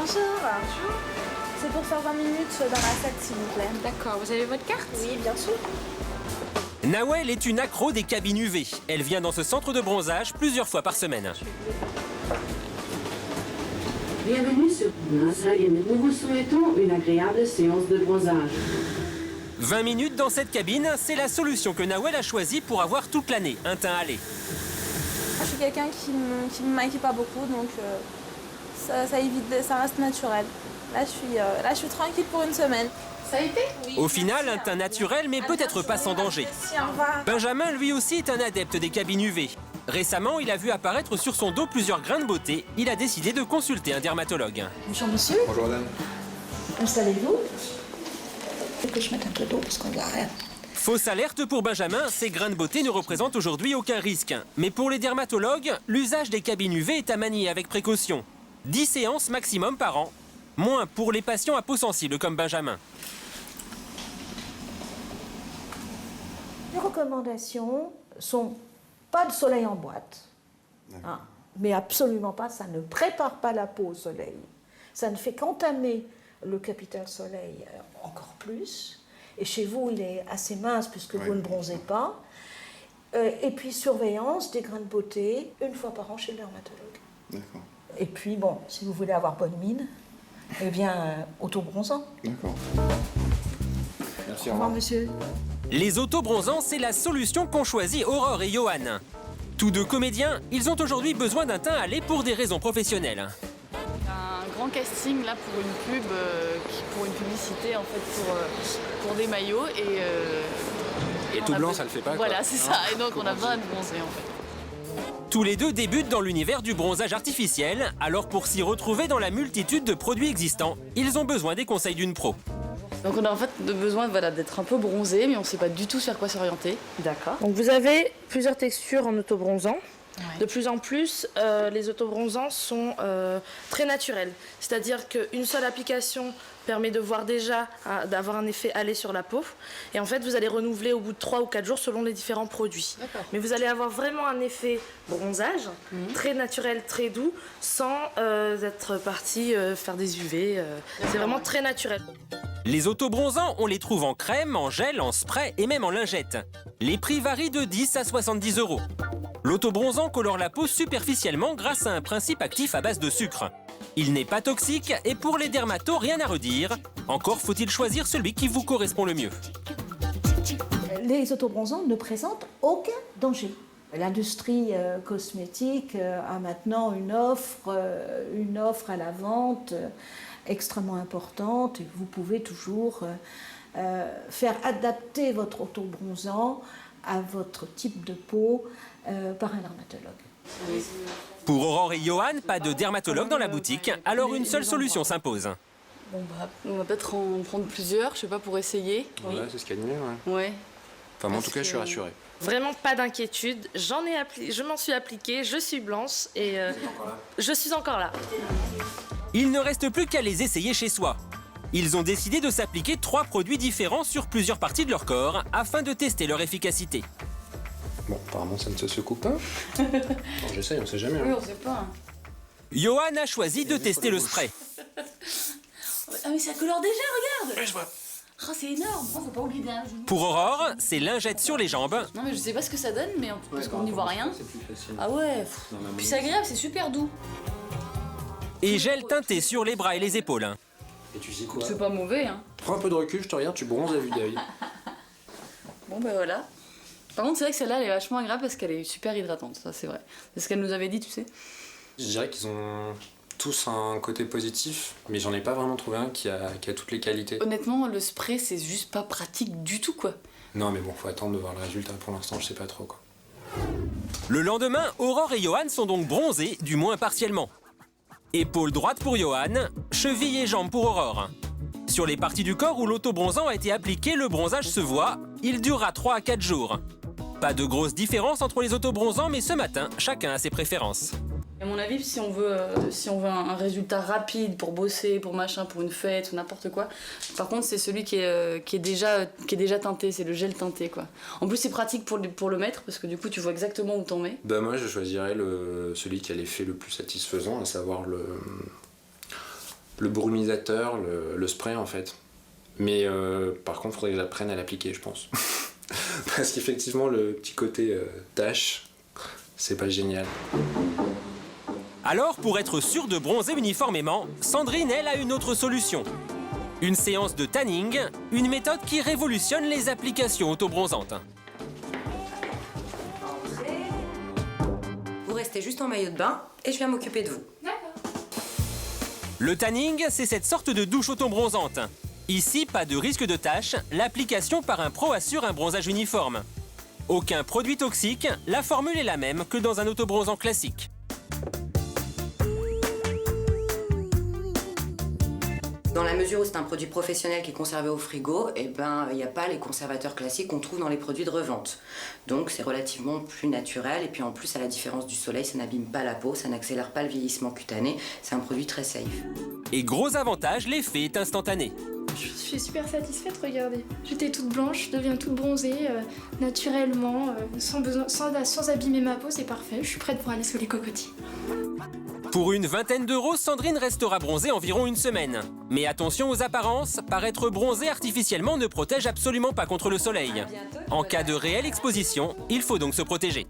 Bonjour. Bonjour. C'est pour faire 20 minutes dans la salle, s'il vous plaît. D'accord, vous avez votre carte? Oui, bien sûr. Nawel est une accro des cabines UV. Elle vient dans ce centre de bronzage plusieurs fois par semaine. Bienvenue sur Bronzage et nous vous souhaitons une agréable séance de bronzage. 20 minutes dans cette cabine, c'est la solution que Nawel a choisie pour avoir toute l'année un teint hâlé. Je suis quelqu'un qui me maquille pas beaucoup, donc ça évite, ça reste naturel. Là, je suis tranquille pour une semaine. Ça a été? Au final, un teint naturel, mais peut-être pas sans danger. Benjamin, lui aussi, est un adepte des cabines UV. Récemment, il a vu apparaître sur son dos plusieurs grains de beauté. Il a décidé de consulter un dermatologue. Bonjour monsieur. Bonjour madame. Installez-vous. Il faut que je mette un peu d'eau parce qu'on voit rien. Fausse alerte pour Benjamin, ces grains de beauté ne représentent aujourd'hui aucun risque. Mais pour les dermatologues, l'usage des cabines UV est à manier avec précaution. 10 séances maximum par an. Moins pour les patients à peau sensible comme Benjamin. Les recommandations sont pas de soleil en boîte. Hein, mais absolument pas, ça ne prépare pas la peau au soleil. Ça ne fait qu'entamer le capital soleil encore plus. Et chez vous, il est assez mince puisque vous ne bronzez pas. Et puis surveillance des grains de beauté une fois par an chez le dermatologue. D'accord. Et puis bon, si vous voulez avoir bonne mine, eh bien, autobronzant. D'accord. Merci, Au revoir, monsieur. Les autobronzants, c'est la solution qu'ont choisie Aurore et Johan. Tous deux comédiens, ils ont aujourd'hui besoin d'un teint hâlé pour des raisons professionnelles. Un grand casting là pour une pub, pour une publicité en fait pour des maillots Et tout blanc, ça le fait pas, quoi. Voilà, c'est ça. Et donc on a besoin de bronzer en fait. Tous les deux débutent dans l'univers du bronzage artificiel, alors pour s'y retrouver dans la multitude de produits existants, ils ont besoin des conseils d'une pro. Donc on a en fait besoin d'être un peu bronzé, mais on ne sait pas du tout sur quoi s'orienter. D'accord. Donc vous avez plusieurs textures en autobronzant. Ouais. De plus en plus, les autobronzants sont très naturels. C'est-à-dire qu'une seule application permet de voir déjà, d'avoir un effet hâlé sur la peau. Et en fait, vous allez renouveler au bout de 3 ou 4 jours selon les différents produits. Mais vous allez avoir vraiment un effet bronzage, très naturel, très doux, sans être parti faire des UV. C'est vraiment très naturel. Les autobronzants, on les trouve en crème, en gel, en spray et même en lingette. Les prix varient de 10 à 70 €. L'autobronzant colore la peau superficiellement grâce à un principe actif à base de sucre. Il n'est pas toxique et pour les dermatos, rien à redire. Encore faut-il choisir celui qui vous correspond le mieux. Les autobronzants ne présentent aucun danger. L'industrie cosmétique a maintenant une offre à la vente extrêmement importante et vous pouvez toujours faire adapter votre autobronzant à votre type de peau par un dermatologue. Pour Aurore et Johan, pas de dermatologue dans la boutique, alors une seule solution s'impose. Bon bah, on va peut-être en prendre plusieurs, je sais pas, pour essayer. Ouais, c'est ce qu'il y a de mieux, ouais. Ouais. Enfin, moi, en tout cas, je suis rassuré. Vraiment pas d'inquiétude. Je m'en suis appliquée, je suis blanche et je suis encore là. Il ne reste plus qu'à les essayer chez soi. Ils ont décidé de s'appliquer 3 produits différents sur plusieurs parties de leur corps afin de tester leur efficacité. Bon, apparemment, ça ne se secoue pas. Bon, j'essaye, on sait jamais. Oui, Hein. on sait pas. Johan a choisi de tester le spray. Ah mais ça colore déjà, regarde. Ouais, je vois. Oh, c'est énorme. Oh, faut pas oublier d'un genou. Pour Aurore, c'est lingette sur les jambes. Non mais je sais pas ce que ça donne, mais parce qu'on n'y voit rien. C'est plus facile. Ah ouais. Puis c'est agréable, c'est super doux. Et gel teinté sur les bras et les épaules. Et tu sais quoi? C'est pas mauvais, hein. Prends un peu de recul, je te regarde, tu bronzes à vue d'œil. Bon bah voilà. Par contre, c'est vrai que celle-là, elle est vachement agréable parce qu'elle est super hydratante, ça c'est vrai. C'est ce qu'elle nous avait dit, tu sais. Je dirais qu'ils ont tous un côté positif, mais j'en ai pas vraiment trouvé un qui a toutes les qualités. Honnêtement, le spray, c'est juste pas pratique du tout, quoi. Non, mais bon, faut attendre de voir le résultat. Pour l'instant, je sais pas trop, quoi. Le lendemain, Aurore et Johan sont donc bronzés, du moins partiellement. Épaule droite pour Johan, cheville et jambes pour Aurore. Sur les parties du corps où l'autobronzant a été appliqué, le bronzage se voit. Il durera 3 à 4 jours. Pas de grosse différence entre les autobronzants, mais ce matin, chacun a ses préférences. À mon avis, si on veut un résultat rapide pour bosser, pour machin, pour une fête ou n'importe quoi, par contre, c'est celui qui est déjà teinté, c'est le gel teinté, quoi. En plus, c'est pratique pour le mettre parce que du coup, tu vois exactement où t'en mets. Bah moi, je choisirais celui qui a l'effet le plus satisfaisant, à savoir le brumisateur, le spray en fait. Mais par contre, il faudrait que j'apprenne à l'appliquer, je pense. Parce qu'effectivement, le petit côté tache, c'est pas génial. Alors, pour être sûr de bronzer uniformément, Sandrine, elle, a une autre solution. Une séance de tanning, une méthode qui révolutionne les applications autobronzantes. Vous restez juste en maillot de bain et je viens m'occuper de vous. Le tanning, c'est cette sorte de douche autobronzante. Ici, pas de risque de tache, l'application par un pro assure un bronzage uniforme. Aucun produit toxique, la formule est la même que dans un autobronzant classique. Dans la mesure où c'est un produit professionnel qui est conservé au frigo, il n'y a pas les conservateurs classiques qu'on trouve dans les produits de revente. Donc c'est relativement plus naturel et puis en plus à la différence du soleil, ça n'abîme pas la peau, ça n'accélère pas le vieillissement cutané, c'est un produit très safe. Et gros avantage, l'effet est instantané. Je suis super satisfaite, regardez. J'étais toute blanche, je deviens toute bronzée, naturellement, sans abîmer ma peau, c'est parfait. Je suis prête pour aller sous les cocotiers. Pour une vingtaine d'euros, Sandrine restera bronzée environ une semaine. Mais attention aux apparences, paraître bronzé artificiellement ne protège absolument pas contre le soleil. En cas de réelle exposition, il faut donc se protéger.